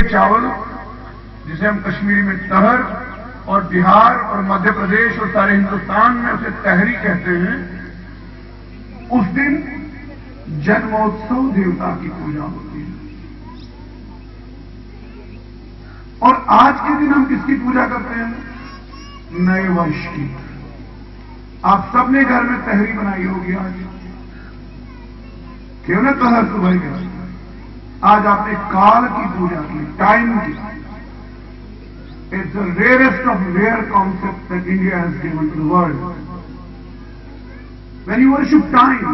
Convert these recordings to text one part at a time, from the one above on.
चावल, जिसे हम कश्मीरी में तहर, और बिहार और मध्य प्रदेश और सारे हिंदुस्तान में उसे तहरी कहते हैं, उस दिन जन्मोत्सव देवता की पूजा होती है। और आज के दिन हम किसकी पूजा करते हैं? नए वर्ष की। आप सबने घर में तहरी बनाई होगी आज, क्यों ना तहर सुबह के आज आपने काल की पूजा की, टाइम की। It's the rarest of rare concept that India has given to the world. When you worship time,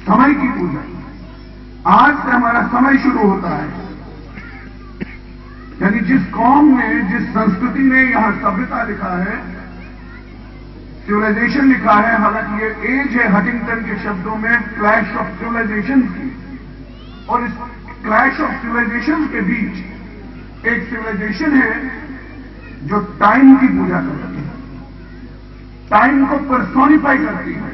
समय की पूजा, आज से हमारा समय शुरू होता है। यानी जिस कौम ने, जिस संस्कृति ने यहां सभ्यता लिखा है, सिविलाइजेशन लिखा है, हालांकि ये एज है हटिंगटन के शब्दों में क्लैश ऑफ सिविलाइजेशन की, और इस क्लैश ऑफ सिविलाइजेशन के बीच एक सिविलाइजेशन है जो टाइम की पूजा करती है, टाइम को पर्सोनिफाई करती है,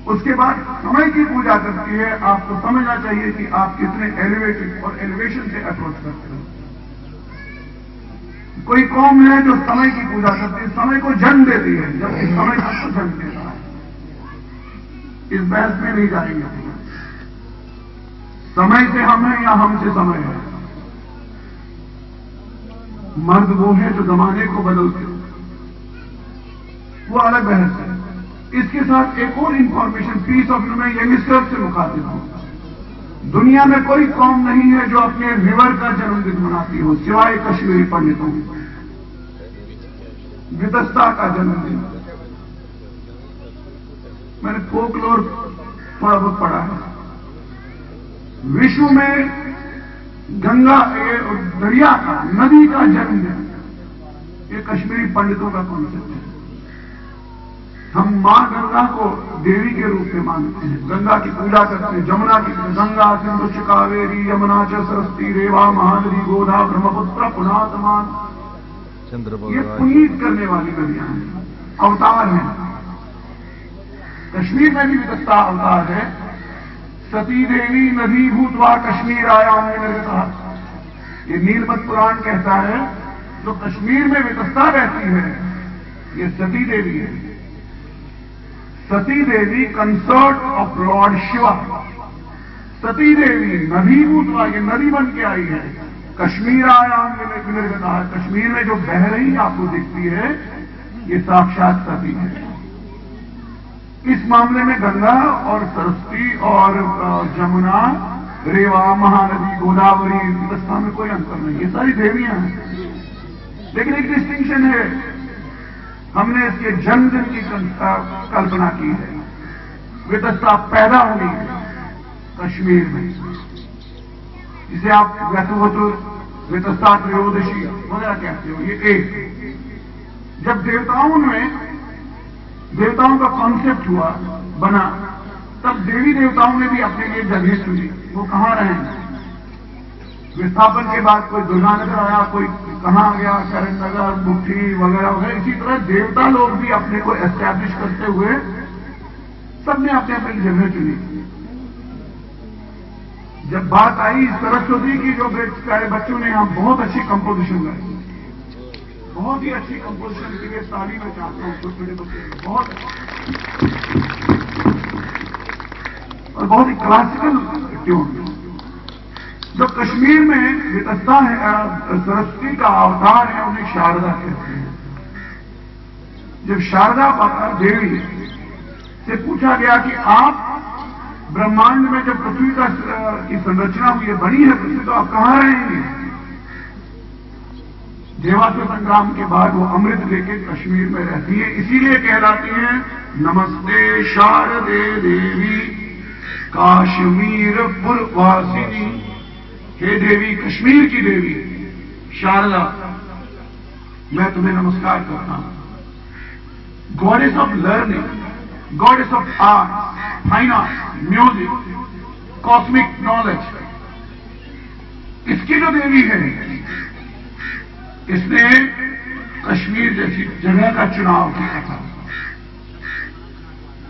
उसके बाद समय की पूजा करती है। आपको समझना चाहिए कि आप कितने एलिवेटेड और एलिवेशन से अप्रोच करते हैं। कोई कौम है जो समय की पूजा करती है, समय को जन्म देती है, जबकि समय सबको जन्म देता है। इस बहस में नहीं जाएंगे। समय से हम है या हमसे समय है? मर्द वो है जो जमाने को बदलते, वो अलग बहस है। इसके साथ एक और इंफॉर्मेशन पीस ऑफ व्यू में यंगस्टर से मुखातिब हूं। दुनिया में कोई कौम नहीं है जो अपने रिवर का जन्मदिन मनाती हो सिवाय कश्मीरी पंडितों की। वितस्ता का जन्मदिन, मैंने फोकलोर थोड़ा बहुत पढ़ा है। विश्व में गंगा दरिया का, नदी का जन्मदिन, ये कश्मीरी पंडितों का कॉन्सेप्ट है। हम मां गंगा को देवी के रूप में मानते हैं, गंगा की पूजा करते हैं, जमुना की, गंगा सिंधु कावेरी यमुना च सरस्वती रेवा महानदी गोदा ब्रह्मपुत्र पुनातमान, ये पुनीत करने वाली नदियां हैं, अवतार हैं। कश्मीर में भी वितस्ता अवतार है। सती देवी नदी भूतवा कश्मीर आयाम निर्गता, ये नीलमत पुराण कहता है जो कश्मीर में वितस्ता रहती है ये सती देवी है। सती देवी कंसर्ट ऑफ लॉर्ड शिवा, सती देवी नदी भूतवा, ये नदी बन के आई है। कश्मीर आयाम निर्गता, कश्मीर में जो बह रही आपको दिखती है ये साक्षात सती है। इस मामले में गंगा और सरस्वती और जमुना, रेवा, महानदी, गोदावरी, वितस्ता में कोई अंतर नहीं, ये सारी देवियां हैं। लेकिन एक डिस्टिंक्शन है, हमने इसके जन्मदिन की कल्पना की है। वितस्ता पैदा हुई है कश्मीर में, जिसे आप वैसे हो तो वितस्ता त्रयोदशी वगैरह कहते हो। ये एक, जब देवताओं का कॉन्सेप्ट हुआ, बना, तब देवी देवताओं ने भी अपने लिए जगह चुनी। वो कहां रहेंगे? विस्थापन के बाद कोई दुर्गानगर आया, कोई कहां गया, करण नगर, मुट्ठी वगैरह वगैरह। इसी तरह देवता लोग भी अपने को एस्टैब्लिश करते हुए सबने अपने अपनी जगह चुनी। जब बात आई सरस्वती की, जो प्यारे बच्चों ने यहां बहुत अच्छी कंपोजिशन गाई, बहुत ही अच्छी कंपोजिशन के लिए ताली में चाहता हूं छोटे छोटे बच्चे, बहुत और बहुत ही क्लासिकल ट्यून। जो कश्मीर में वितस्ता है, सरस्वती का अवतार है, उन्हें शारदा कहते हैं। जब शारदा देवी से पूछा गया कि आप ब्रह्मांड में जब पृथ्वी की संरचना हुई है, बनी है पृथ्वी, तो आप कहां रहेंगे? देवासुर संग्राम के बाद वो अमृत लेके कश्मीर में रहती है, इसीलिए कहलाती है नमस्ते शारदे देवी काश्मीर पुरवासिनी। हे देवी, कश्मीर की देवी शारदा, मैं तुम्हें नमस्कार करता हूं। Goddess of learning, goddess of art, fine art, music, cosmic knowledge, इसकी जो देवी है, इसने कश्मीर जैसी जगह का चुनाव किया था,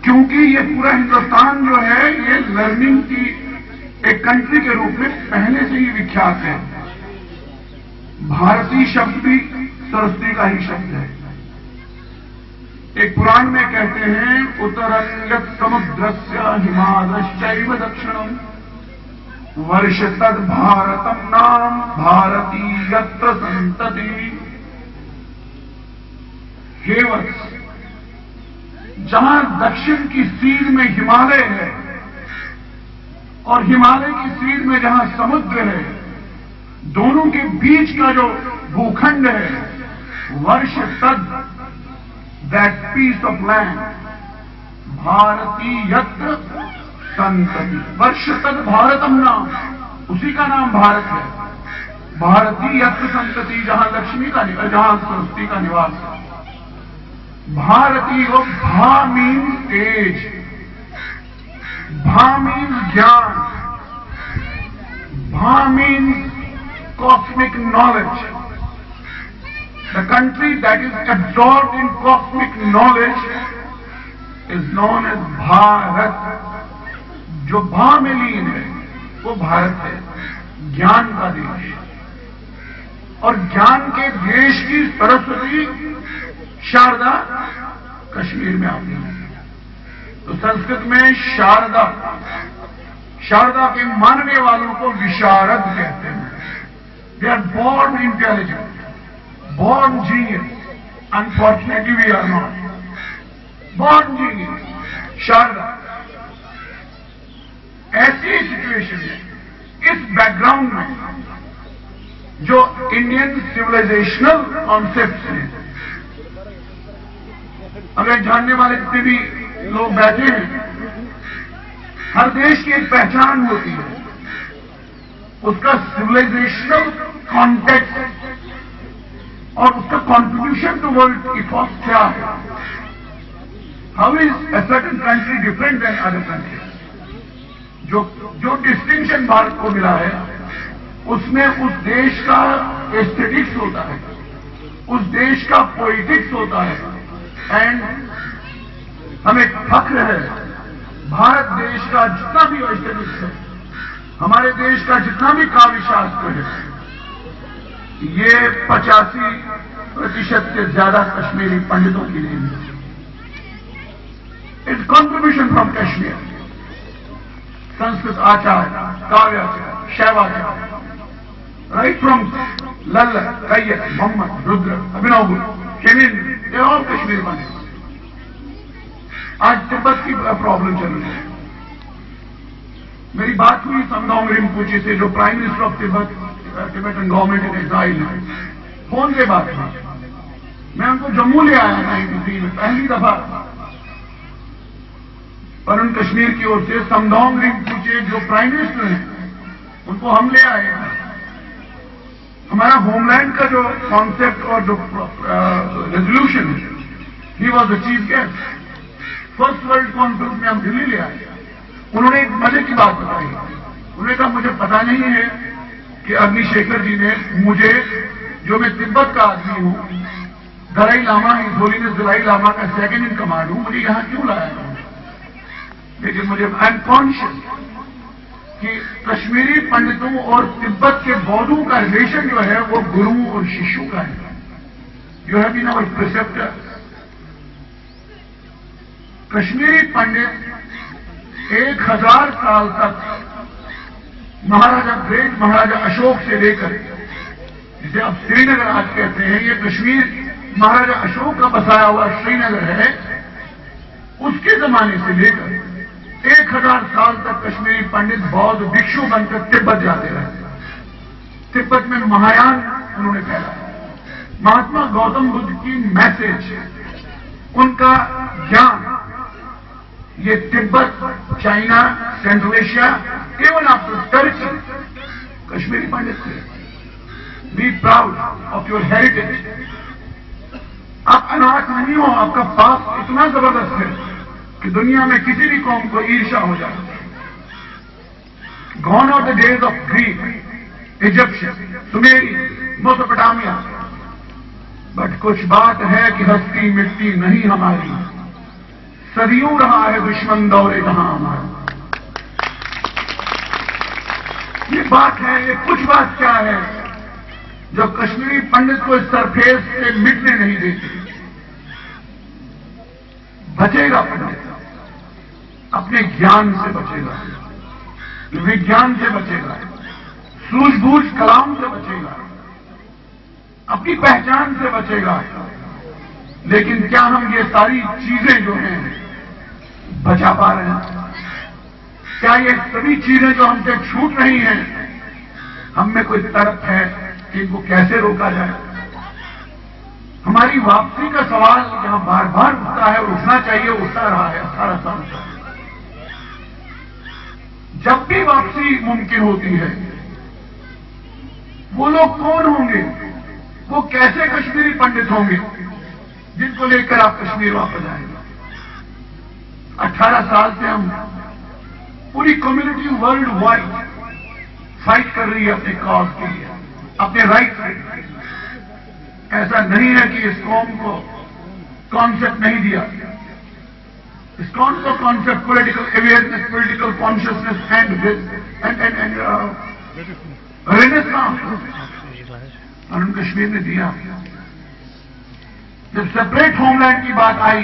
क्योंकि ये पूरा हिंदुस्तान जो है ये लर्निंग की एक कंट्री के रूप में पहले से ही विख्यात है। भारतीय शब्द भी सरस्वती का ही शब्द है। एक पुराण में कहते हैं, उत्तरंगत समुद्रस्य हिमालश्चैव दक्षिणम वर्ष तद भारतम नाम भारतीयत्र संतति। हे वत्स, जहां दक्षिण की सीध में हिमालय है और हिमालय की सीध में जहां समुद्र है, दोनों के बीच का जो भूखंड है, वर्ष तद, दैट पीस ऑफ लैंड, भारतीयत्र संतति। वर्ष तद भारतम नाम, उसी का नाम भारत है। भारतीयत्र संतति, जहां लक्ष्मी का, जहां सरस्वती का निवास है। भारतीय, भा मीन्स एज, भा मीन्स ज्ञान, भा means cosmic knowledge. The country that is absorbed in cosmic knowledge is known as Bharat. जो भा में लीन है वो भारत है, ज्ञान का देश। और ज्ञान के देश की सरस्वती शारदा कश्मीर में आती है। तो संस्कृत में शारदा, शारदा के मानने वालों को विशारद कहते हैं। They are born intelligent, born genius. Unfortunately, we are not. Born genius, Sharda. ऐसी सिचुएशन में, इस बैकग्राउंड में, जो इंडियन सिविलाइजेशनल कॉन्सेप्ट हैं, अगर जानने वाले जितने भी लोग बैठे हैं, हर देश की एक पहचान होती है, उसका सिविलाइजेशनल कॉन्टेक्स्ट और उसका कॉन्ट्रीब्यूशन टू वर्ल्ड इथॉस क्या है। How is a certain country different then other country. जो डिस्टिंक्शन भारत को मिला है, उसमें उस देश का एस्थेटिक्स होता है, उस देश का पोइटिक्स होता है। एंड हमें फख्र है, भारत देश का जितना भी एस्थेटिक्स है, हमारे देश का जितना भी काव्य शास्त्र है, ये 85% से ज्यादा कश्मीरी पंडितों के लिए है। It's contribution from Kashmir. Sanskrit आचार्य, काव्याचार्य, शैवाचार्य, राइट फ्रॉम लल्ला, कैयत, मोहम्मद, रुद्र, अभिनव गुरु, शेमेंद्र, ये ऑल कश्मीर पंडित। आज तिब्बत की प्रॉब्लम चल रही है। मेरी बात हुई समदाओ रिम्पोचे से, जो prime minister of Tibetan government in exile है, फोन पे बात हुई। मैं उनको जम्मू ले आया 93 में पहली दफा। अरुण कश्मीर की ओर से समदाओ रिम्पोचे जो प्राइम मिनिस्टर हैं, उनको हम ले आए। हमारा होमलैंड का जो कॉन्सेप्ट और जो रेजोल्यूशन है, he was the chief guest. First world conference में हम दिल्ली ले आए। उन्होंने एक मजे की बात बताई। उन्होंने कहा, मुझे पता नहीं है कि अग्निशेखर जी ने मुझे, जो मैं तिब्बत का आदमी हूं, दलाई लामा, हिज होलीनेस दलाई लामा का सेकंड इन कमांड हूं, मुझे यहां क्यों लाया। लेकिन मुझे आई एम कॉन्शियस कि कश्मीरी पंडितों और तिब्बत के बौद्धों का रिलेशन जो है वो गुरु और शिष्यों का है। You have been our preceptor. Kashmiri Pandit 1000 साल तक महाराजा ग्रेट, महाराजा अशोक से लेकर, जिसे आप श्रीनगर आज कहते हैं, ये कश्मीर महाराजा अशोक का बसाया हुआ श्रीनगर है, उसके जमाने से लेकर 1000 साल तक कश्मीरी पंडित बौद्ध भिक्षु बनकर तिब्बत जाते रहे। तिब्बत में महायान उन्होंने फैलाया। महात्मा गौतम बुद्ध की मैसेज, उनका ज्ञान, ये Tibet, China, Central Asia, even after Turkey, Kashmiri Pandit थे। Be proud of your heritage. आप अनाथ नहीं हो, आपका पाप इतना जबरदस्त है कि दुनिया में किसी भी कौम को ईर्ष्या हो जाए। Gone are the days of Greek, Egyptian, सुमेरी, मेसोपोटामिया, बट कुछ बात है कि हस्ती मिट्टी नहीं हमारी, सदियों रहा है दुश्मन दौरे जहां हमारा। बात है, ये कुछ बात क्या है जो कश्मीरी पंडित को इस सरफेस से मिटने नहीं देती। बचेगा पंडित, अपने ज्ञान से बचेगा, विज्ञान से बचेगा, सूझबूझ कलाम से बचेगा, अपनी पहचान से बचेगा। लेकिन क्या हम ये सारी चीजें जो हैं बचा पा रहे हैं? क्या ये सभी चीजें जो हमसे छूट रही हैं, हम में कोई तर्क है कि इनको कैसे रोका जाए? हमारी वापसी का सवाल यहां बार बार उठता है और उठना चाहिए, उठता रहा है 18 साल तक। जब भी वापसी मुमकिन होती है, वो लोग कौन होंगे, वो कैसे कश्मीरी पंडित होंगे जिनको लेकर आप कश्मीर वापस आएंगे? 18 साल से हम पूरी कम्युनिटी वर्ल्ड वाइड फाइट कर रही है अपने कॉज के लिए, अपने राइट के लिए। ऐसा नहीं है कि इस कौम को कॉन्सेप्ट नहीं दिया। इस कौम को concept, political awareness, political consciousness and renaissance और कश्मीर ने दिया। जब सेपरेट होमलैंड की बात आई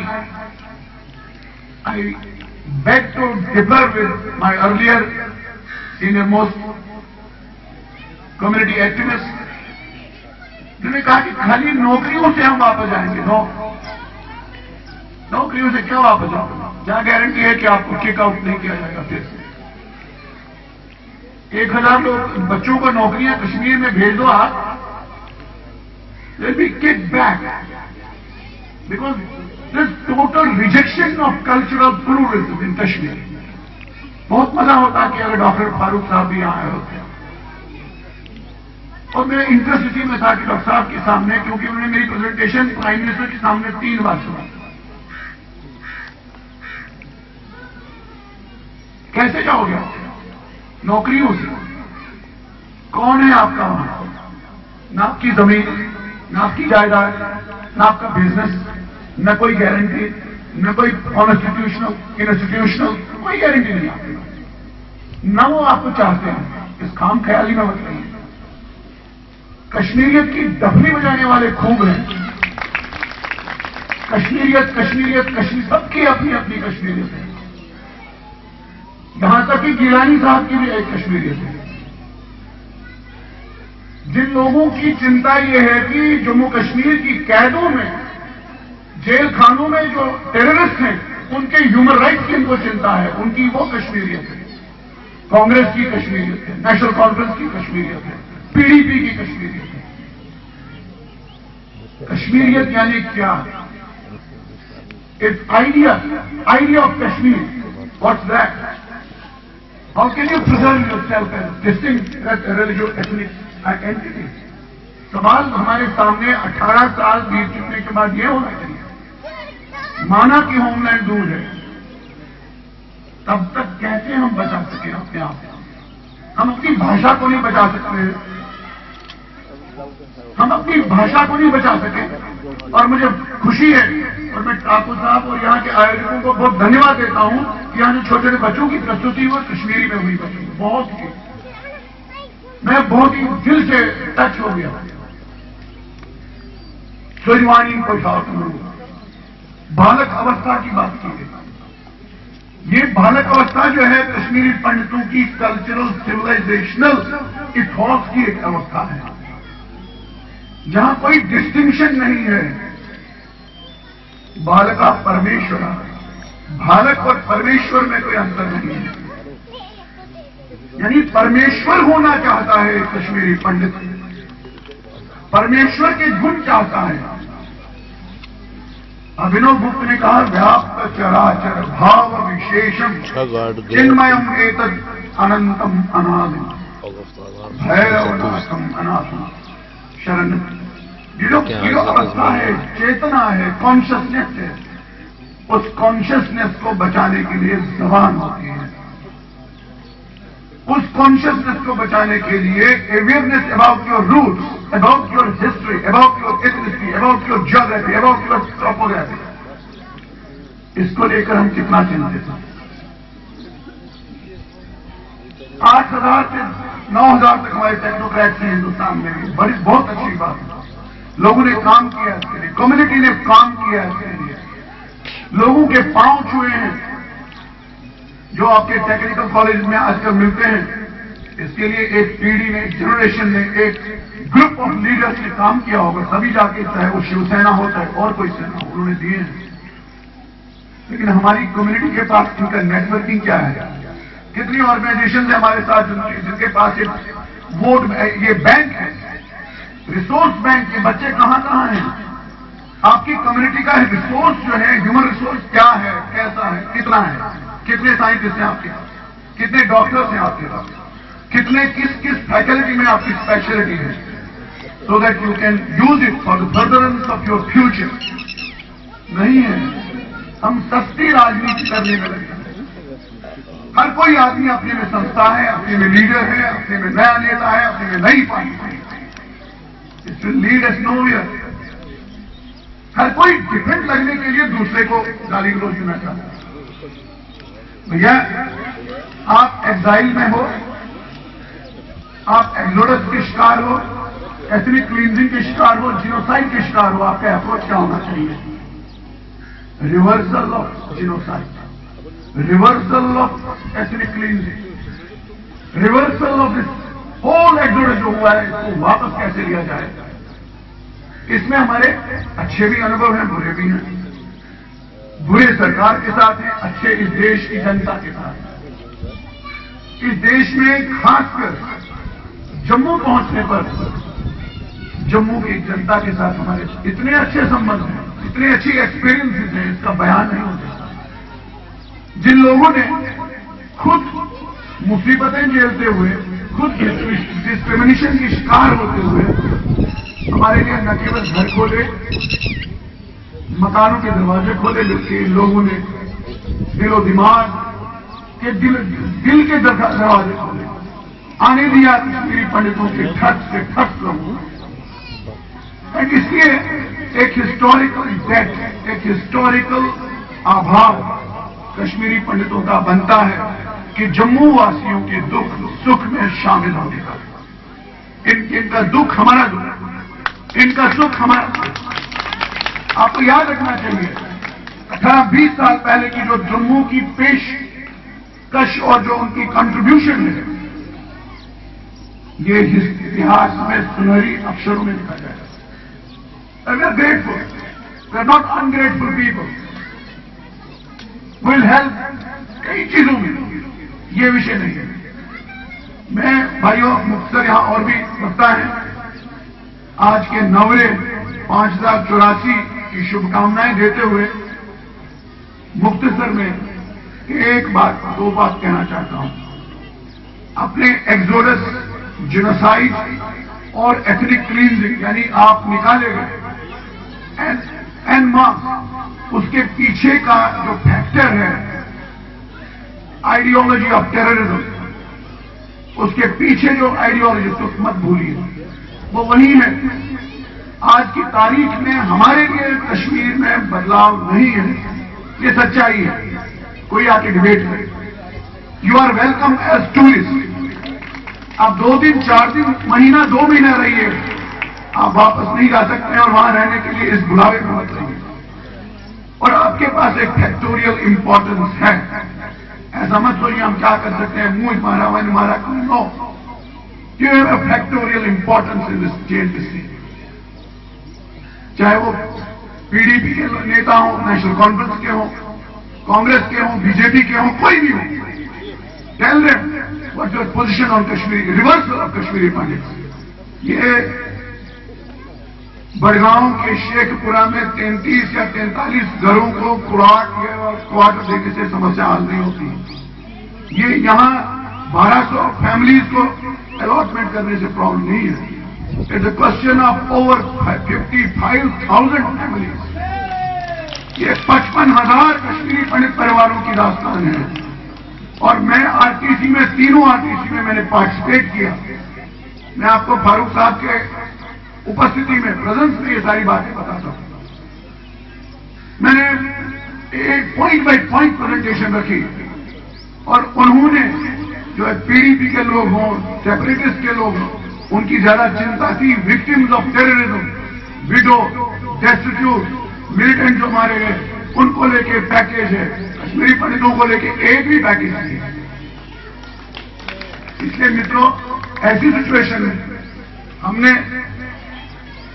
beg to differ with my earlier senior most community activists, जिन्होंने कहा कि खाली नौकरियों से हम वापस जाएंगे। नौकरियों से क्या वापस आओ? क्या गारंटी है कि आपको किक आउट नहीं किया जाएगा? फिर से 1000 लोग बच्चों को नौकरियां कश्मीर में भेज दो आप, they'll be kicked back because there's total rejection of cultural pluralism in Kashmir. बहुत मजा होता कि अगर डॉक्टर फारूक साहब भी आए होते, और मेरा इंटरेस्ट इसी में था कि डॉक्टर साहब के सामने, क्योंकि उन्होंने मेरी प्रेजेंटेशन प्राइम मिनिस्टर के सामने 3 बार सुना। कैसे जाओगे नौकरियों से? कौन है आपका वहां? ना आपकी जमीन, ना आपकी जायदाद, ना आपका बिजनेस, न कोई गारंटी, न कोई कॉन्स्टिट्यूशनल इंस्टीट्यूशनल, कोई गारंटी नहीं आपके, न वो आपको चाहते हैं। इस काम ख्याली में मत रहिए। कश्मीरियत की डफली बजाने वाले खूब हैं। कश्मीरियत कश्मीरियत कश्मीर, सबकी अपनी अपनी कश्मीरियत है। यहां तक कि गिलानी साहब की भी एक कश्मीरियत है। जिन लोगों की चिंता यह है कि जम्मू कश्मीर की कैदों में, जेल खानों में जो टेररिस्ट हैं, उनके ह्यूमन राइट्स की इनको चिंता है, उनकी वो कश्मीरियत है। कांग्रेस की कश्मीरियत है, नेशनल कॉन्फ्रेंस की कश्मीरियत है, पीडीपी की कश्मीरियत है। कश्मीरियत यानी क्या? It's idea of Kashmir, what's that? How can you preserve yourself as distinct religious ethnic entity? सवाल हमारे सामने 18 साल बीत चुकने के बाद यह होना चाहिए। माना कि होमलैंड दूर है, तब तक कैसे हम बचा सके अपने आप? हम अपनी भाषा को नहीं बचा सकते, हम अपनी भाषा को नहीं बचा सके। और मुझे खुशी है, और मैं ठाकुर साहब और यहाँ के आयोजकों को बहुत धन्यवाद देता हूं कि यहाँ जो छोटे छोटे बच्चों की प्रस्तुति वो कश्मीरी में हुई। बच्चों बहुत ही, मैं बहुत ही दिल से टच हो गया। सुजवानी को बालक अवस्था की बात की गई। ये बालक अवस्था जो है कश्मीरी पंडितों की कल्चरल सिविलाइजेशनल इथॉस की एक अवस्था है, जहां कोई डिस्टिंक्शन नहीं है। बालक आप परमेश्वर, बालक और परमेश्वर में कोई अंतर नहीं है। यानी परमेश्वर होना चाहता है कश्मीरी पंडित, परमेश्वर के गुण चाहता है। अभिनव गुप्त ने कहा, व्याप्त चराचर भाव विशेषम चिन्मयम एतद अनंतम अनादिम भैरवनाथम अनाथम शरण। जो अवस्था है, चेतना है, कॉन्शियसनेस है, उस कॉन्शियसनेस को बचाने के लिए जबान होती है। उस कॉन्शियसनेस को बचाने के लिए awareness about your roots, about your history, about your ethnicity, about your geography, about your topography, इसको लेकर हम कितना चिंतित हैं। 8000 से 9,000 तक हमारे टेक्नोक्रेट्स हैं हिंदुस्तान में, बड़ी बहुत अच्छी बात है। लोगों ने काम किया इसके लिए, कम्युनिटी ने काम किया इसके लिए, लोगों के पांव छुए हैं जो आपके टेक्निकल कॉलेज में आजकल मिलते हैं। इसके लिए एक पीढ़ी ने, एक जनरेशन ने, एक ग्रुप ऑफ लीडर्स ने काम किया होगा, सभी जाके, चाहे वो शिवसेना हो चाहे और कोई सेना हो, उन्होंने दिए हैं। लेकिन हमारी कम्युनिटी के पास इनका नेटवर्किंग क्या है? कितनी ऑर्गेनाइजेशन है हमारे साथ जिनके पास ये वोट, ये बैंक है, रिसोर्स बैंक, ये बच्चे कहां हैं? आपकी कम्युनिटी का रिसोर्स जो है, ह्यूमन रिसोर्स क्या है, कैसा है, कितना है? कितने साइंटिस्ट हैं आपके पास? कितने डॉक्टर्स हैं आपके पास? कितने किस फैकल्टी में आपकी स्पेशलिटी है? So that you can use it for the furtherance of your future. नहीं है, हम सस्ती राजनीति करने में लगे। हर कोई आदमी अपने में संस्था है, अपने में लीडर है, अपने में नया नेता है, अपने में नई पार्टी है। It will lead us nowhere. हर कोई डिफेंड लगने के लिए दूसरे को गाली गलौज देना चाहता है। भैया, आप एग्जाइल में हो, आप एक्सोडस के शिकार हो, एथनिक क्लींजिंग के शिकार हो, जिनोसाइड के शिकार हो, आपका अप्रोच क्या होना चाहिए? Reversal of genocide, reversal of ethnic cleansing, reversal of this whole exodus जो हुआ है, इसको वापस कैसे लिया जाए? इसमें हमारे अच्छे भी अनुभव हैं, बुरे भी हैं। बुरे सरकार के साथ हैं, अच्छे इस देश की जनता के साथ। इस देश में खासकर जम्मू पहुंचने पर जम्मू की जनता के साथ हमारे इतने अच्छे संबंध हैं, इतने अच्छी एक्सपीरियंसेस हैं, इसका बयान नहीं हो सकता। जिन लोगों ने खुद मुसीबतें झेलते हुए, खुद डिस्क्रिमिनेशन की शिकार होते हुए हमारे लिए न केवल घर खोले, मकानों के दरवाजे खोले, बल्कि लोगों ने दिलो दिमाग के दिल के दरवाजे खोले, आने दिया कश्मीरी पंडितों के ठट से ठट लोगों। इसलिए एक हिस्टोरिकल डेट, एक हिस्टोरिकल अभाव कश्मीरी पंडितों का बनता है कि जम्मू वासियों के दुख सुख में शामिल होने का। इनका दुख हमारा दुख, इनका सुख हमारा सुख। आपको याद रखना चाहिए 18-20 साल पहले की जो जम्मू की पेशकश और जो उनकी कंट्रीब्यूशन है, ये इतिहास में सुनहरी अक्षरों में लिखा जाएगा। We are grateful. We are not ungrateful people. Will help कई चीजों में, ये विषय नहीं है। मैं भाइयों मुख्तर यहां और भी लगता है आज के नवरे 5084 की शुभकामनाएं देते हुए मुख्तसर में एक बात, दो बात कहना चाहता हूं। अपने एक्सोडस, जिनोसाइड और एथनिक क्लींजिंग, यानी आप निकाले गए एन मास, उसके पीछे का जो फैक्टर है आइडियोलॉजी ऑफ टेररिज्म, उसके पीछे जो आइडियोलॉजी, तो मत भूलिए, वो वही है। आज की तारीख में हमारे लिए कश्मीर में बदलाव नहीं है, ये सच्चाई है। कोई आके डिबेट करे, you are welcome as tourist. आप 2 दिन, 4 दिन, महीना, 2 महीना रहिए, आप वापस नहीं जा सकते और वहां रहने के लिए इस बुलावे में मत रहिए। और आपके पास एक फैक्टोरियल इंपॉर्टेंस है, ऐसा मत सोचिए हम क्या कर सकते हैं, मुंह मारा मैंने मारा, no, you have a factorial importance in this JNTC. चाहे वो पीडीपी के नेता हो, नेशनल कॉन्फ्रेंस के हो, कांग्रेस के हो, बीजेपी के हो, कोई भी हो, tell them what your position on Kashmiri, reversal of Kashmiri Pandits. ये बड़गांव के शेखपुरा में 33 या 43 घरों को क्वार्टर देने से समस्या हल नहीं होती। ये यहां 1200 फैमिलीज को अलॉटमेंट करने से प्रॉब्लम नहीं है। It's a question of over 55,000 families. ये 55,000 कश्मीरी पंडित परिवारों की दास्तान है। और मैं आरटीसी में, तीनों आरटीसी में मैंने पार्टिसिपेट किया। मैं आपको फारूक साहब के उपस्थिति में, प्रेजेंस में ये सारी बातें बताता हूं। मैंने एक पॉइंट बाय पॉइंट प्रेजेंटेशन रखी और उन्होंने जो पीडीपी के लोग हों, सेपरेटिस्ट के लोग हों, उनकी ज्यादा चिंता थी victims of terrorism, window, destitute, militant जो मारे गए, उनको लेके पैकेज है। कश्मीरी पंडितों को लेके एक भी पैकेज नहीं है। इसलिए मित्रों, ऐसी सिचुएशन में हमने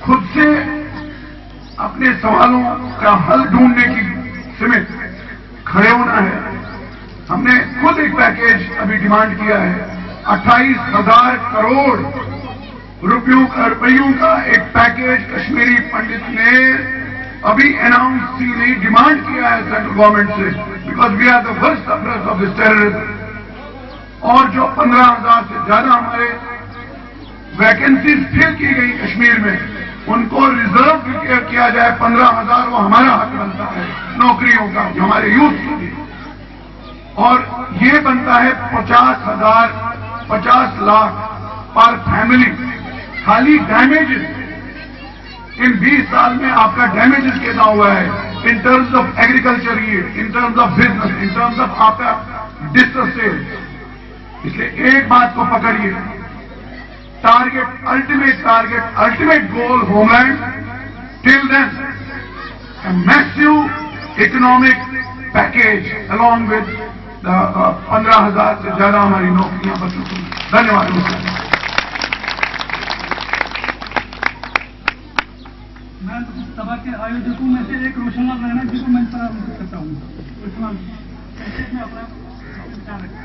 खुद से अपने सवालों का हल ढूंढने की समेत खड़े होना है। हमने खुद एक पैकेज अभी डिमांड किया है। 28,000 करोड़ रुपयों का एक पैकेज कश्मीरी पंडित ने अभी अनाउंस की नहीं, डिमांड किया है सेंट्रल गवर्नमेंट से, because we are the first sufferers of this terrorism. और जो 15,000 से ज्यादा हमारे वैकेंसीज फिल की गई कश्मीर में, उनको रिजर्व किया जाए 15,000, वो हमारा हक बनता है नौकरियों का, जो हमारे यूथ के लिए। और ये बनता है 50 लाख पर फैमिली। खाली डैमेजेस इन 20 साल में आपका डैमेजेस कितना हुआ है in terms of agriculture yield, in terms of business, in terms of आपका डिस्ट्रेस सेल्स। इसलिए एक बात को पकड़िए, target, ultimate goal homeland. Till then a massive economic package along with the 15,000 से ज्यादा हमारी नौकरियां बच चुकी हैं। धन्यवाद। मैं सभा के आयोजकों में से एक रोशनलाल रैना जी को मैं आमंत्रित करता हूँ। रोशनलाल, कैसे में अपना विचार रखें।